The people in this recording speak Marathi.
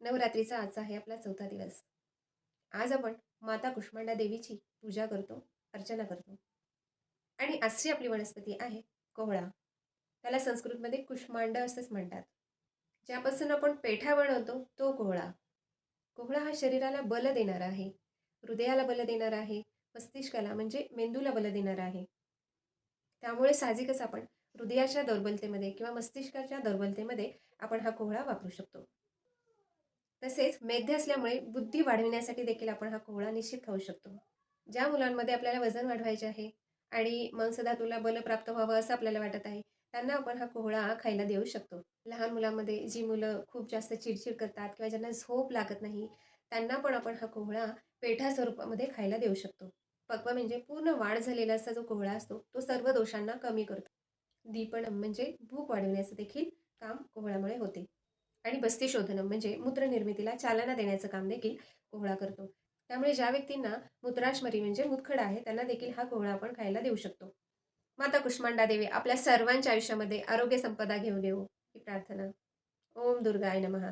नवरात्रीचा आजचा आहे आपला 4था दिवस. आज आपण माता कुष्मांडा देवीची पूजा करतो, अर्चना करतो. आणि आजची आपली वनस्पती आहे कोहळा. त्याला संस्कृतमध्ये कुष्मांड असंच म्हणतात. ज्यापासून आपण पेठा बनवतो तो कोहळा. कोहळा हा शरीराला बल देणारा आहे. हृदयाला बल देणारा आहे. मस्तिष्काला म्हणजे मेंदूला बल देणारा आहे. त्यामुळे साहजिकच आपण हृदयाच्या दुर्बलतेमध्ये किंवा मस्तिष्काच्या दुर्बलतेमध्ये आपण हा कोहळा वापरू शकतो. तसेच मेध असल्यामुळे बुद्धी वाढविण्यासाठी देखील आपण हा कोहळा निश्चित खाऊ शकतो. ज्या मुलांमध्ये आपल्याला वजन वाढवायचे आहे आणि मांसधातूला बल प्राप्त व्हावं असं आपल्याला वाटत आहे, त्यांना आपण हा कोहळा खायला देऊ शकतो. लहान मुलांमध्ये जी मुलं खूप जास्त चिडचिड करतात किंवा ज्यांना झोप लागत नाही, त्यांना पण आपण हा कोहळा पेठा स्वरूपामध्ये खायला देऊ शकतो. पक्वा म्हणजे पूर्ण वाढ झालेला असा जो कोहळा असतो, तो सर्व दोषांना कमी करतो. दीपणम म्हणजे भूक वाढवण्याचं देखील काम कोहळ्यामुळे होते. आणि बस्ती शोधनम म्हणजे मूत्रनिर्मितीला चालना देण्याचं काम देखील कोहळा करतो. त्यामुळे ज्या व्यक्तींना मूत्राशमरी म्हणजे मूतखडा आहे, त्यांना देखील हा कोहळा आपण खायला देऊ शकतो. माता कुष्मांडा देवी आपल्या सर्वांच्या आयुष्यामध्ये आरोग्य संपदा घेऊन येवो ही प्रार्थना. ओम दुर्गाय नमः.